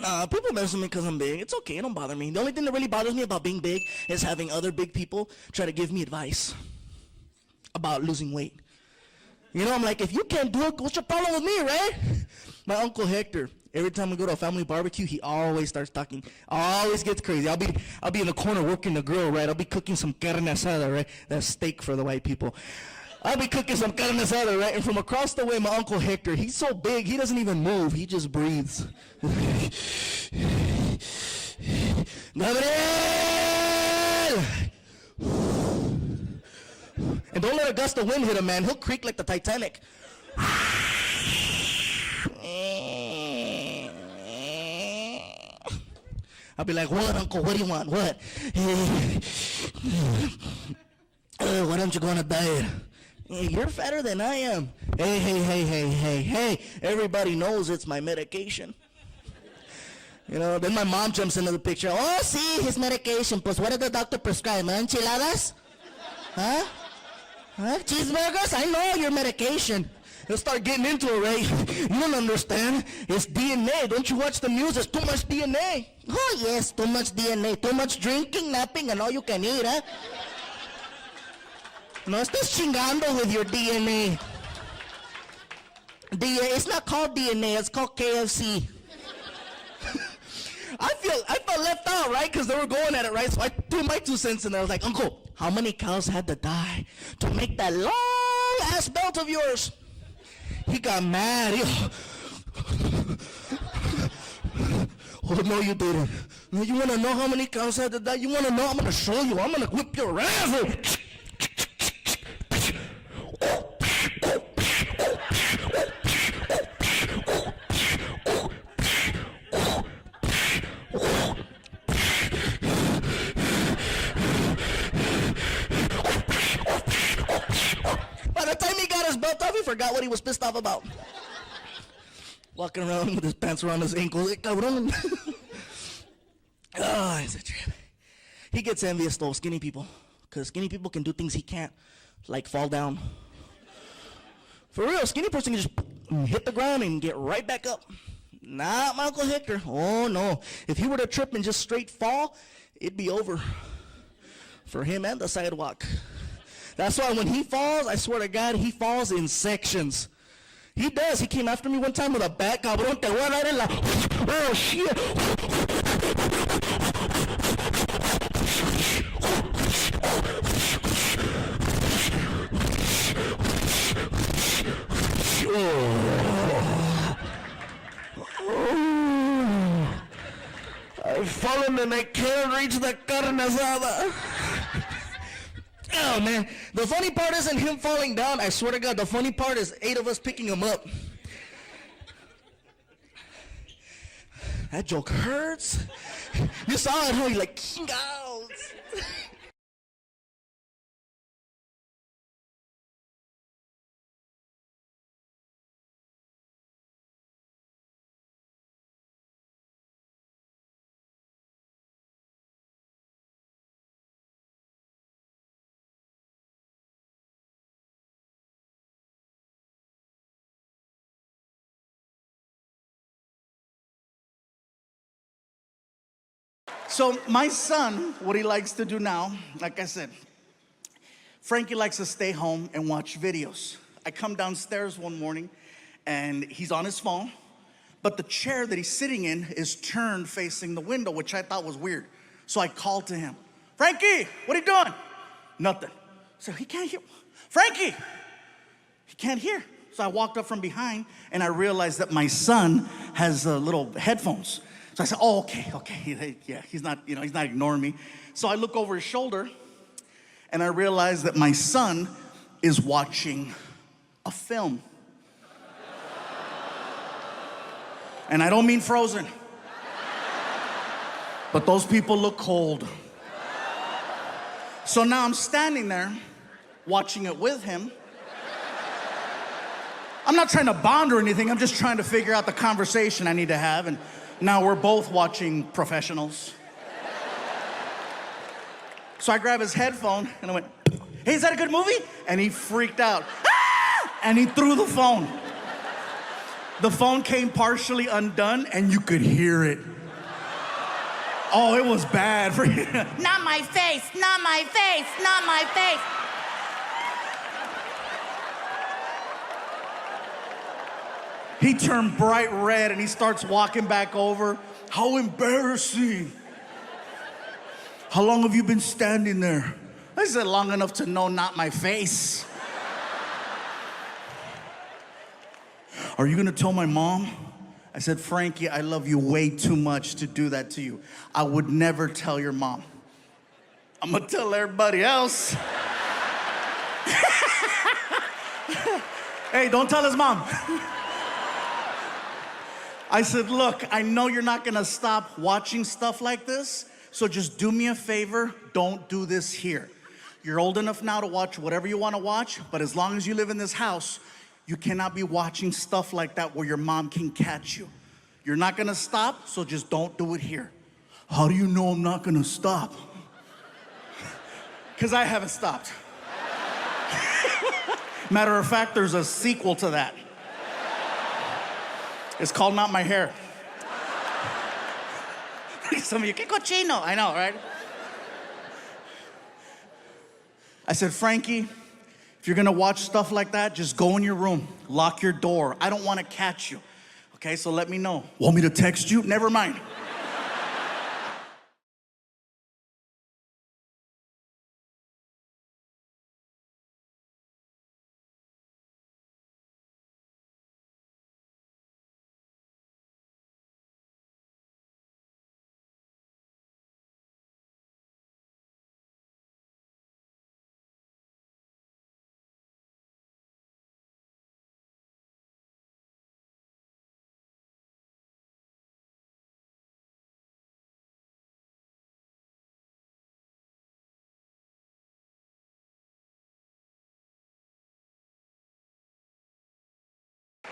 Nah, people mess with me because I'm big. It's okay, it don't bother me. The only thing that really bothers me about being big is having other big people try to give me advice about losing weight. You know, I'm like, if you can't do it, what's your problem with me, right? My Uncle Hector, every time we go to a family barbecue, he always starts talking. Always gets crazy. I'll be in the corner working the grill, right? I'll be cooking some carne asada, right? That's steak for the white people. I'll be cooking some carne asada, right? And from across the way, my Uncle Hector, he's so big, he doesn't even move. He just breathes. Gabriel! And don't let a gust of wind hit him, man. He'll creak like the Titanic. I'll be like, what, Uncle? What do you want? What? Why don't you go on a diet? Hey, you're fatter than I am. Hey. Everybody knows it's my medication. You know, then my mom jumps into the picture. Oh, see, his medication. Pues what did the doctor prescribe? Enchiladas? Huh? Cheeseburgers? I know your medication. He'll start getting into it, right? You don't understand. It's DNA. Don't you watch the news? There's too much DNA. Oh, yes, too much DNA. Too much drinking, napping, and all you can eat, huh? No estés chingando with your DNA. It's not called DNA. It's called KFC. I felt left out, right? Because they were going at it, right? So I threw my 2 cents in there. I was like, Uncle, how many cows had to die to make that long-ass belt of yours? He got mad. Oh, no, you didn't. No, you want to know how many cows had to die? You want to know? I'm going to show you. I'm going to whip your ass. Forgot what he was pissed off about. Walking around with his pants around his ankles. Cabrón. Oh, it's a trip. He gets envious though, skinny people. Because skinny people can do things he can't. Like fall down. For real, skinny person can just hit the ground and get right back up. Not my Uncle Hector. Oh no. If he were to trip and just straight fall, it'd be over. For him and the sidewalk. That's why when he falls, I swear to God, he falls in sections. He does. He came after me one time with a bat. Cabrón, te voy a dar en la... Oh, shit. I've fallen and I can't reach the carne asada. Oh, man. The funny part isn't him falling down. I swear to God, the funny part is 8 of us picking him up. That joke hurts. You saw it, huh? You're like, out. So my son, what he likes to do now, like I said, Frankie likes to stay home and watch videos. I come downstairs one morning and he's on his phone, but the chair that he's sitting in is turned facing the window, which I thought was weird. So I called to him, Frankie, what are you doing? Nothing. So he can't hear. Frankie, he can't hear. So I walked up from behind and I realized that my son has little headphones. So I said, oh, okay. Yeah, he's not ignoring me. So I look over his shoulder and I realize that my son is watching a film. And I don't mean Frozen. But those people look cold. So now I'm standing there watching it with him. I'm not trying to bond or anything. I'm just trying to figure out the conversation I need to have. And now we're both watching professionals. So I grab his headphone and I went, hey, is that a good movie? And he freaked out. Ah! And he threw the phone. The phone came partially undone and you could hear it. Oh, it was bad for you. Not my face, not my face, not my face. He turned bright red and he starts walking back over. How embarrassing. How long have you been standing there? I said, long enough to know not my face. Are you gonna tell my mom? I said, Frankie, I love you way too much to do that to you. I would never tell your mom. I'm gonna tell everybody else. Hey, don't tell his mom. I said, look, I know you're not gonna stop watching stuff like this, so just do me a favor, don't do this here. You're old enough now to watch whatever you wanna watch, but as long as you live in this house, you cannot be watching stuff like that where your mom can catch you. You're not gonna stop, so just don't do it here. How do you know I'm not gonna stop? Because I haven't stopped. Matter of fact, there's a sequel to that. It's called Not My Hair. Some of you, que cochino. I know, right? I said, Frankie, if you're gonna watch stuff like that, just go in your room, lock your door. I don't wanna catch you. Okay, so let me know. Want me to text you? Never mind.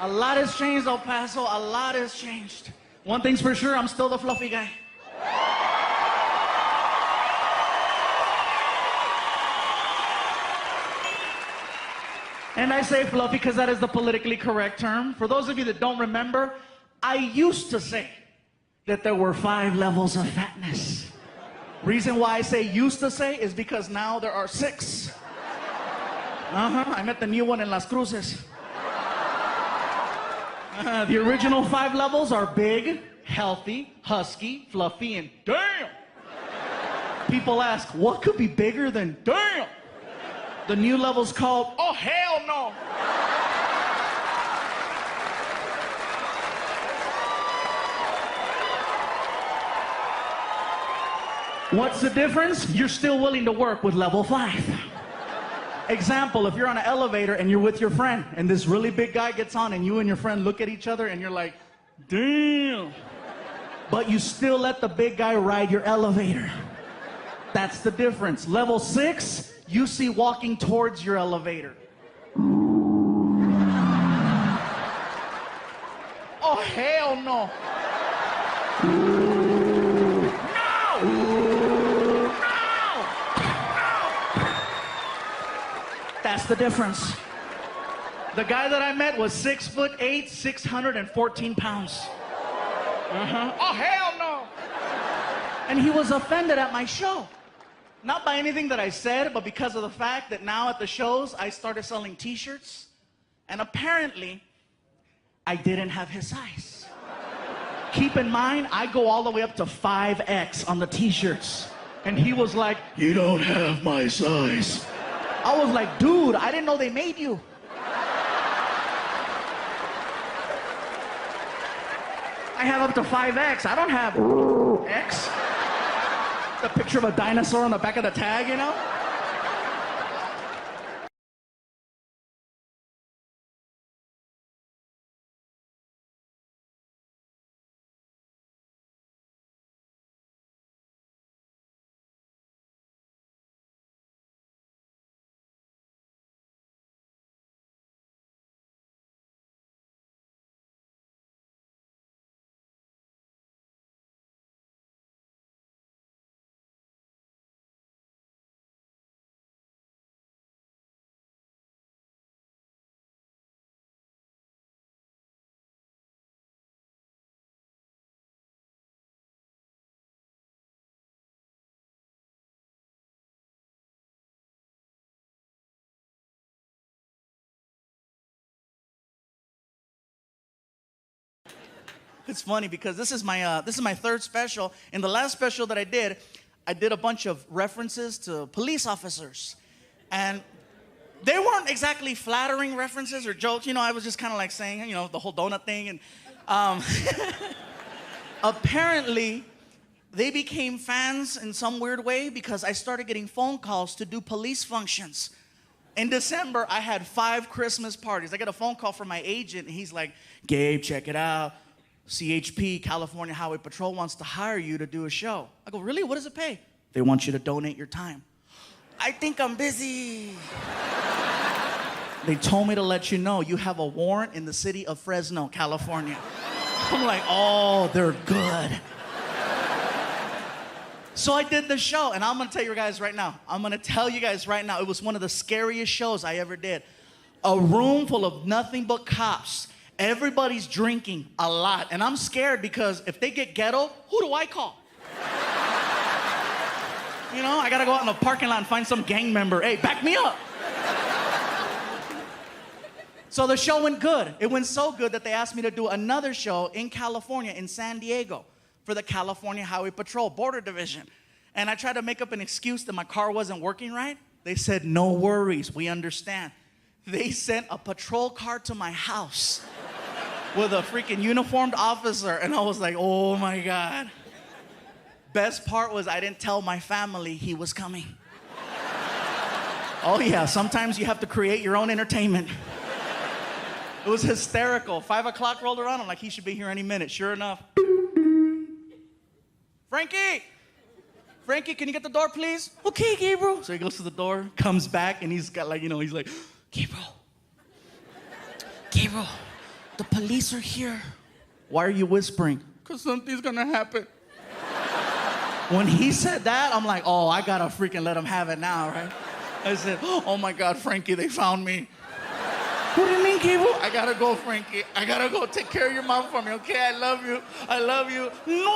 A lot has changed, El Paso. A lot has changed. One thing's for sure, I'm still the fluffy guy. And I say fluffy because that is the politically correct term. For those of you that don't remember, I used to say that there were 5 levels of fatness. Reason why I say used to say is because now there are 6. I met the new one in Las Cruces. The original 5 levels are big, healthy, husky, fluffy, and damn. People ask, what could be bigger than damn? The new level's called, oh, hell no. What's the difference? You're still willing to work with level 5. Example, if you're on an elevator and you're with your friend and this really big guy gets on and you and your friend look at each other and you're like, damn. But you still let the big guy ride your elevator. That's the difference. Level 6, you see walking towards your elevator. Oh, hell no. That's the difference. The guy that I met was 6'8", 614 pounds. Oh, hell no. And he was offended at my show. Not by anything that I said, but because of the fact that now at the shows, I started selling t-shirts. And apparently, I didn't have his size. Keep in mind, I go all the way up to 5X on the t-shirts. And he was like, you don't have my size. I was like, dude, I didn't know they made you. I have up to 5X. I don't have X. The picture of a dinosaur on the back of the tag, you know? It's funny because this is my third special. In the last special that I did a bunch of references to police officers. And they weren't exactly flattering references or jokes. I was just kind of like saying, the whole donut thing. And apparently, they became fans in some weird way because I started getting phone calls to do police functions. In December, I had 5 Christmas parties. I got a phone call from my agent, and he's like, Gabe, check it out. CHP, California Highway Patrol, wants to hire you to do a show. I go, really? What does it pay? They want you to donate your time. I think I'm busy. They told me to let you know you have a warrant in the city of Fresno, California. I'm like, oh, they're good. So I did the show, and I'm gonna tell you guys right now, it was one of the scariest shows I ever did. A room full of nothing but cops. Everybody's drinking a lot, and I'm scared because if they get ghetto, who do I call? I gotta go out in the parking lot and find some gang member. Hey, back me up. So the show went good. It went so good that they asked me to do another show in California, in San Diego, for the California Highway Patrol Border Division. And I tried to make up an excuse that my car wasn't working right. They said, no worries, we understand. They sent a patrol car to my house with a freaking uniformed officer, and I was like, oh my God. Best part was I didn't tell my family he was coming. Oh yeah, sometimes you have to create your own entertainment. It was hysterical. 5 o'clock rolled around, I'm like, he should be here any minute. Sure enough. Frankie, can you get the door, please? Okay, Gabriel. So he goes to the door, comes back, and he's got he's like, Gabriel, the police are here. Why are you whispering? Because something's gonna happen. When he said that, I'm like, oh, I gotta freaking let him have it now, right? I said, oh my God, Frankie, they found me. What do you mean, Gabriel? I gotta go, Frankie. I gotta go take care of your mom for me, okay? I love you. No!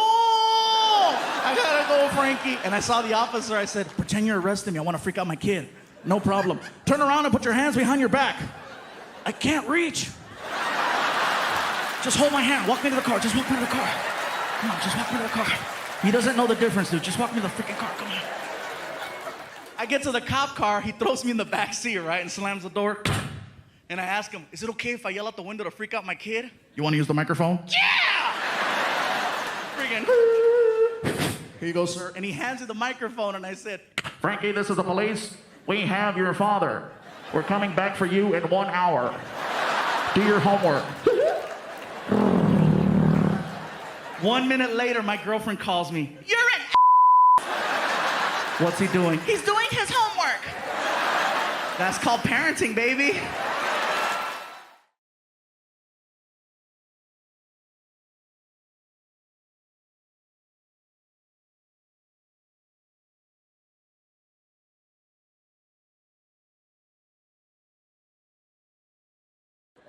I gotta go, Frankie. And I saw the officer. I said, pretend you're arresting me. I want to freak out my kid. No problem. Turn around and put your hands behind your back. I can't reach. Just hold my hand. Walk me to the car. Just walk me to the car. Come on, just walk me to the car. He doesn't know the difference, dude. Just walk me to the freaking car. Come on. I get to the cop car. He throws me in the back seat, right, and slams the door. And I ask him, is it okay if I yell out the window to freak out my kid? You want to use the microphone? Yeah! Freaking. Here you go, sir. And he hands me the microphone, and I said, Frankie, this is the police. We have your father. We're coming back for you in 1 hour. Do your homework. 1 minute later, my girlfriend calls me. You're in. What's he doing? He's doing his homework. That's called parenting, baby.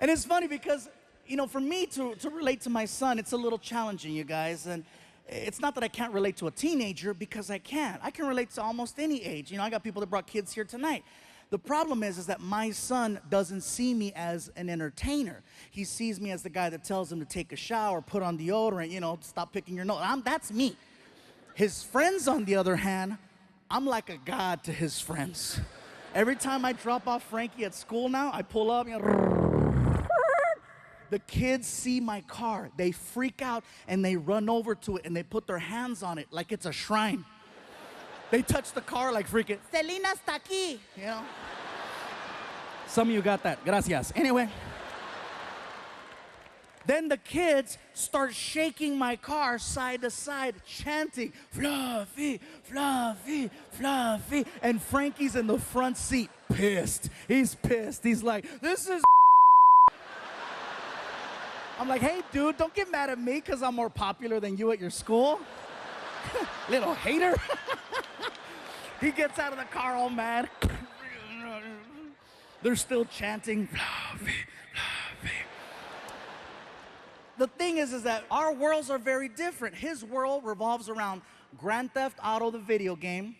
And it's funny because, for me to relate to my son, it's a little challenging, you guys. And it's not that I can't relate to a teenager, because I can. I can relate to almost any age. I got people that brought kids here tonight. The problem is that my son doesn't see me as an entertainer. He sees me as the guy that tells him to take a shower, put on deodorant, stop picking your nose. That's me. His friends, on the other hand, I'm like a god to his friends. Every time I drop off Frankie at school now, I pull up, the kids see my car. They freak out and they run over to it and they put their hands on it like it's a shrine. They touch the car like freaking, Selena está aquí, Some of you got that. Gracias. Anyway. Then the kids start shaking my car side to side, chanting, Fluffy, Fluffy, Fluffy. And Frankie's in the front seat, pissed. He's pissed. He's like, this is I'm like, hey, dude, don't get mad at me because I'm more popular than you at your school. Little hater. He gets out of the car all mad. They're still chanting, Fluffy, Fluffy. The thing is that our worlds are very different. His world revolves around Grand Theft Auto, the video game,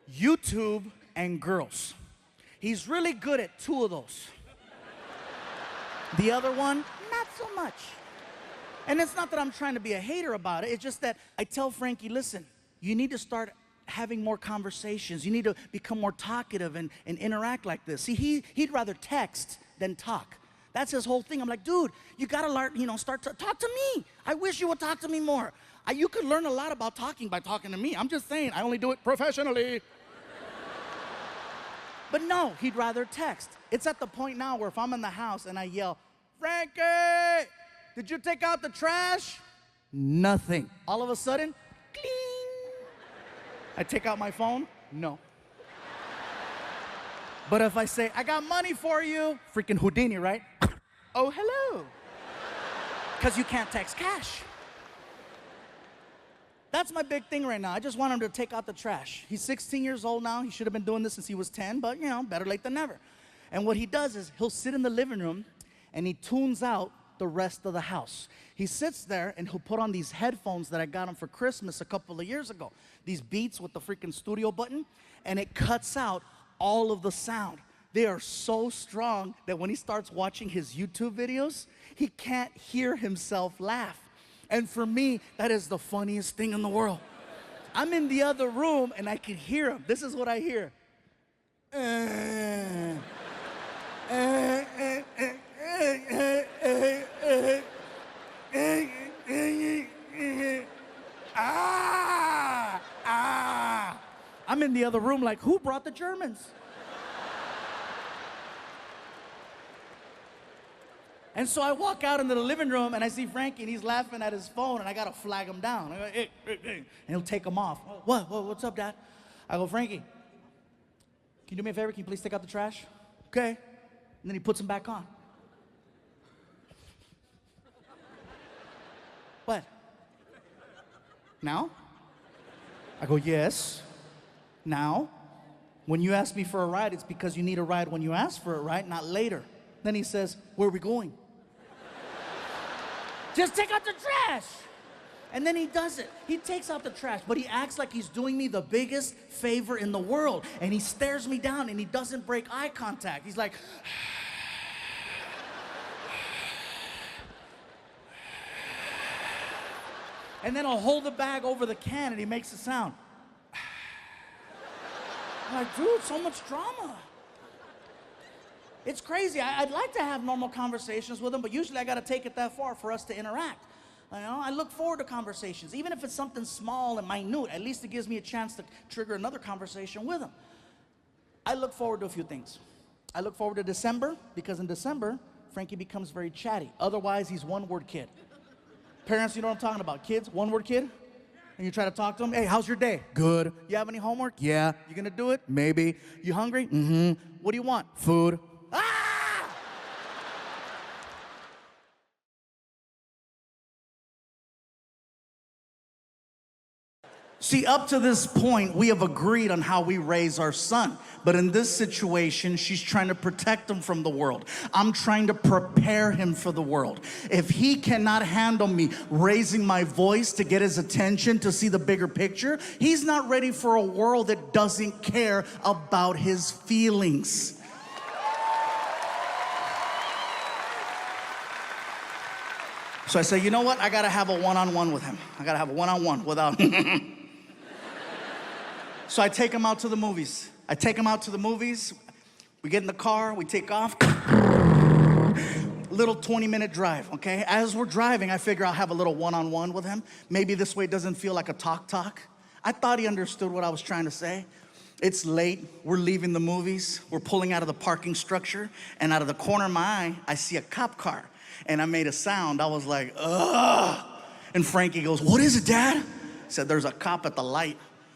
YouTube, and girls. He's really good at 2 of those. The other one, not so much. And it's not that I'm trying to be a hater about it. It's just that I tell Frankie, listen, you need to start having more conversations. You need to become more talkative and interact like this. See, he'd rather text than talk. That's his whole thing. I'm like, dude, you gotta learn, start to talk to me. I wish you would talk to me more. You could learn a lot about talking by talking to me. I'm just saying, I only do it professionally. But no, he'd rather text. It's at the point now where if I'm in the house and I yell, Frankie, did you take out the trash? Nothing. All of a sudden, cling. I take out my phone, no. But if I say, I got money for you, freaking Houdini, right? Oh, hello. Because you can't text cash. That's my big thing right now. I just want him to take out the trash. He's 16 years old now. He should have been doing this since he was 10, but better late than never. And what he does is he'll sit in the living room and he tunes out the rest of the house. He sits there and he'll put on these headphones that I got him for Christmas a couple of years ago. These Beats with the freaking studio button, and it cuts out all of the sound. They are so strong that when he starts watching his YouTube videos, he can't hear himself laugh. And for me, that is the funniest thing in the world. I'm in the other room and I can hear him. This is what I hear. I'm in the other room like, who brought the Germans? And so I walk out into the living room and I see Frankie and he's laughing at his phone and I gotta flag him down. I go, hey. And he'll take him off. What's up, Dad? I go, Frankie, can you do me a favor? Can you please take out the trash? Okay. And then he puts them back on. What? Now? I go, yes. Now? When you ask me for a ride, it's because you need a ride when you ask for it, right? Not later. Then he says, where are we going? Just take out the trash. And then he does it. He takes out the trash, but he acts like he's doing me the biggest favor in the world. And he stares me down and he doesn't break eye contact. He's like, and then I'll hold the bag over the can and he makes a sound. I'm like, dude, so much drama. It's crazy. I'd like to have normal conversations with him, but usually I got to take it that far for us to interact. I look forward to conversations. Even if it's something small and minute, at least it gives me a chance to trigger another conversation with him. I look forward to a few things. I look forward to December, because in December, Frankie becomes very chatty. Otherwise, he's one-word kid. Parents, you know what I'm talking about. Kids, one-word kid. And you try to talk to him. Hey, how's your day? Good. You have any homework? Yeah. You gonna do it? Maybe. You hungry? Mm-hmm. What do you want? Food. Ah! See, up to this point, we have agreed on how we raise our son. But in this situation, she's trying to protect him from the world. I'm trying to prepare him for the world. If he cannot handle me raising my voice to get his attention, to see the bigger picture, he's not ready for a world that doesn't care about his feelings. So I say, you know what? I gotta have a one-on-one with him. I gotta have a one-on-one without... So I take him out to the movies. We get in the car, we take off. Little 20-minute drive, okay? As we're driving, I figure I'll have a little one-on-one with him. Maybe this way it doesn't feel like a talk. I thought he understood what I was trying to say. It's late, we're leaving the movies. We're pulling out of the parking structure, and out of the corner of my eye, I see a cop car. And I made a sound. I was like, ugh. And Frankie goes, what is it, Dad? I said, there's a cop at the light.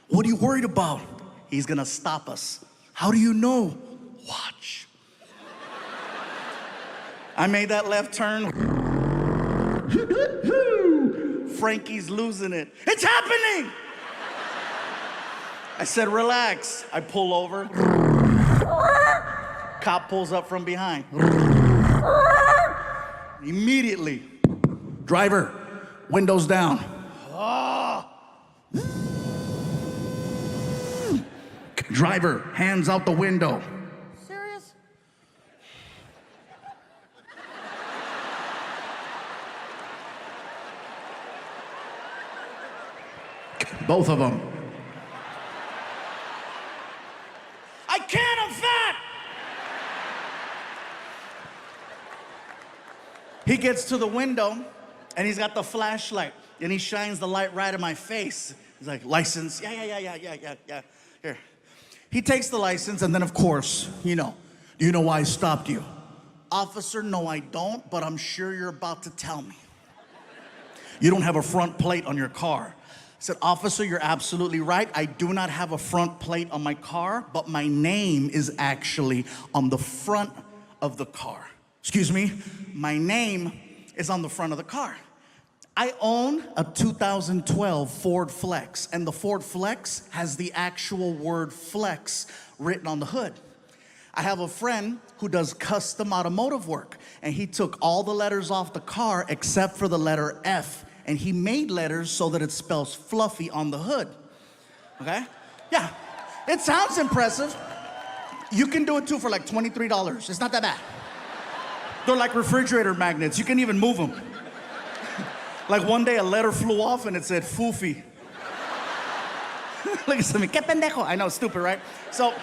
What are you worried about? He's gonna stop us. How do you know? Watch. I made that left turn. Frankie's losing it. It's happening! I said, relax. I pull over. Cop pulls up from behind. Immediately, driver, windows down. Oh. Driver, hands out the window. Serious? Both of them. I can't, I'm fat! He gets to the window, and he's got the flashlight, and he shines the light right in my face. He's like, license, yeah. Here. He takes the license, and then of course, do you know why I stopped you? Officer, no I don't, but I'm sure you're about to tell me. You don't have a front plate on your car. I said, officer, you're absolutely right. I do not have a front plate on my car, but my name is actually on the front of the car. Excuse me, my name is on the front of the car. I own a 2012 Ford Flex, and the Ford Flex has the actual word flex written on the hood. I have a friend who does custom automotive work, and he took all the letters off the car except for the letter F, and he made letters so that it spells fluffy on the hood. Okay? Yeah, it sounds impressive. You can do it too for like $23. It's not that bad. They're like refrigerator magnets. You can even move them. Like one day a letter flew off and it said foofy. Look at me, que pendejo. I know, stupid, right? So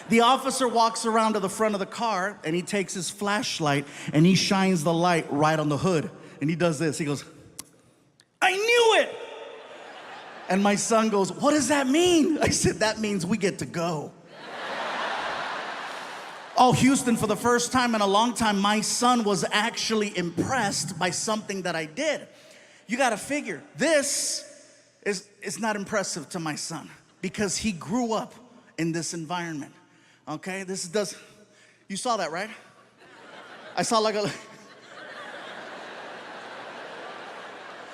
the officer walks around to the front of the car and he takes his flashlight and he shines the light right on the hood. And he does this, he goes, I knew it! And my son goes, what does that mean? I said, that means we get to go. Oh, Houston, for the first time in a long time, my son was actually impressed by something that I did. You gotta figure, this is not impressive to my son because he grew up in this environment, okay? You saw that, right? I saw like a,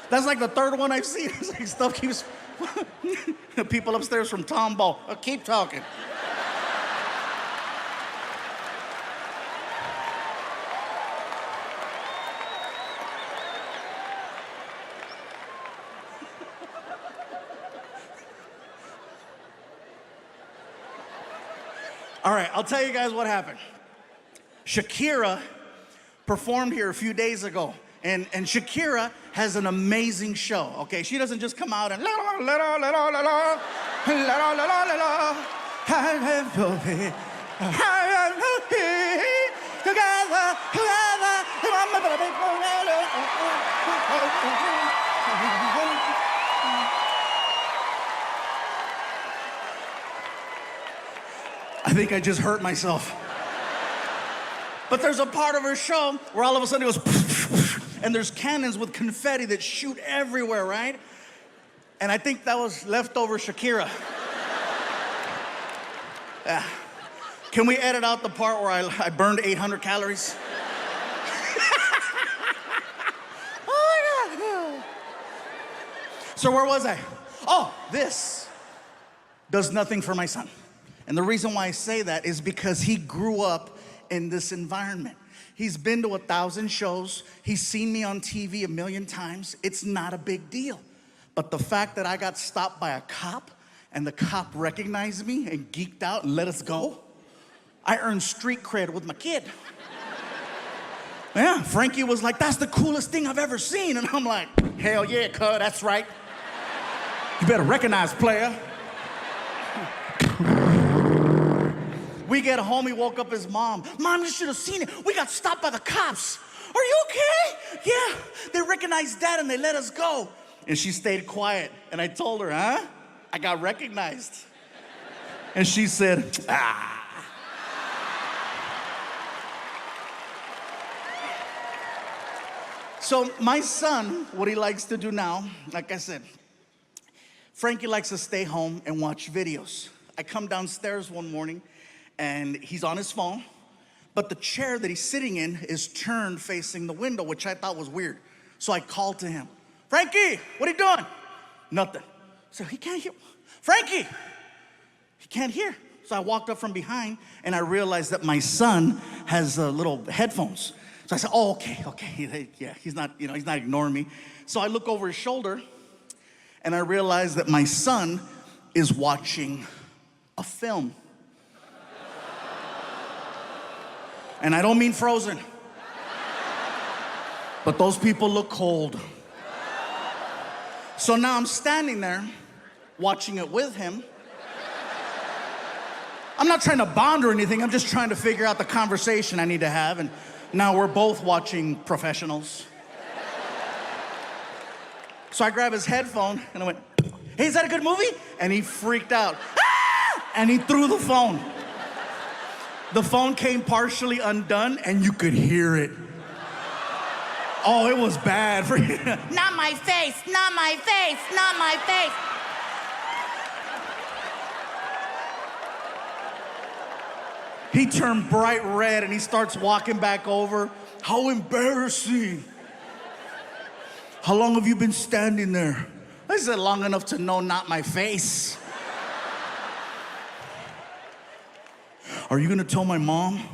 that's like the third one I've seen. It's like stuff keeps, people upstairs from Tomball, keep talking. All right, I'll tell you guys what happened. Shakira performed here a few days ago, and Shakira has an amazing show, okay? She doesn't just come out and la la la la la la la la la la la I think I just hurt myself. But there's a part of her show where all of a sudden it goes, and there's cannons with confetti that shoot everywhere, right? And I think that was leftover Shakira. Yeah. Can we edit out the part where I burned 800 calories? Oh my God. So where was I? Oh, this does nothing for my son. And the reason why I say that is because he grew up in this environment. He's been to 1,000 shows. He's seen me on TV 1,000,000 times. It's not a big deal. But the fact that I got stopped by a cop and the cop recognized me and geeked out and let us go, I earned street cred with my kid. Yeah, Frankie was like, that's the coolest thing I've ever seen. And I'm like, hell yeah, cuz, that's right. You better recognize, player. We get home, he woke up his mom. Mom, you should have seen it. We got stopped by the cops. Are you okay? Yeah, they recognized Dad and they let us go. And she stayed quiet. And I told her, huh? I got recognized. And she said, ah. So my son, what he likes to do now, like I said, Frankie likes to stay home and watch videos. I come downstairs one morning and he's on his phone, but the chair that he's sitting in is turned facing the window, which I thought was weird. So I called to him, Frankie, what are you doing? Nothing. So he can't hear. Frankie, he can't hear. So I walked up from behind and I realized that my son has little headphones. So I said, oh, okay. Yeah, he's not ignoring me. So I look over his shoulder and I realized that my son is watching a film. And I don't mean Frozen. But those people look cold. So now I'm standing there watching it with him. I'm not trying to bond or anything. I'm just trying to figure out the conversation I need to have. And now we're both watching professionals. So I grab his headphone and I went, "Hey, is that a good movie?" And he freaked out. "Ah!" And he threw the phone. The phone came partially undone and you could hear it. Oh, it was bad for you. Not my face, not my face, not my face. He turned bright red and he starts walking back over. "How embarrassing. How long have you been standing there?" I said, "Long enough to know not my face." "Are you gonna tell my mom?"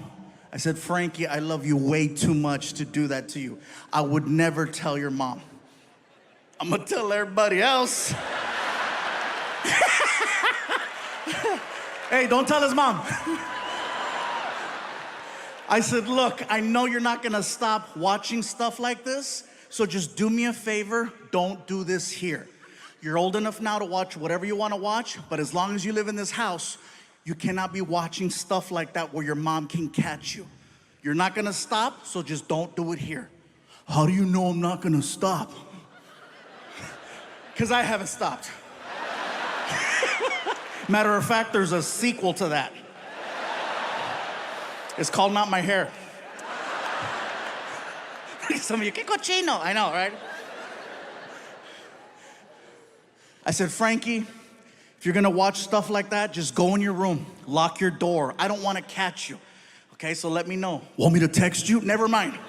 I said, "Frankie, I love you way too much to do that to you. I would never tell your mom. I'm gonna tell everybody else." "Hey, don't tell his mom." I said, "Look, I know you're not gonna stop watching stuff like this, so just do me a favor, don't do this here. You're old enough now to watch whatever you wanna watch, but as long as you live in this house, you cannot be watching stuff like that where your mom can catch you. You're not gonna stop, so just don't do it here." "How do you know I'm not gonna stop?" "Because I haven't stopped." Matter of fact, there's a sequel to that. It's called Not My Hair. Some of you, "Que cochino." I know, right? I said, "Frankie, if you're gonna watch stuff like that, just go in your room, lock your door. I don't wanna catch you. Okay, so let me know." "Want me to text you?" "Never mind.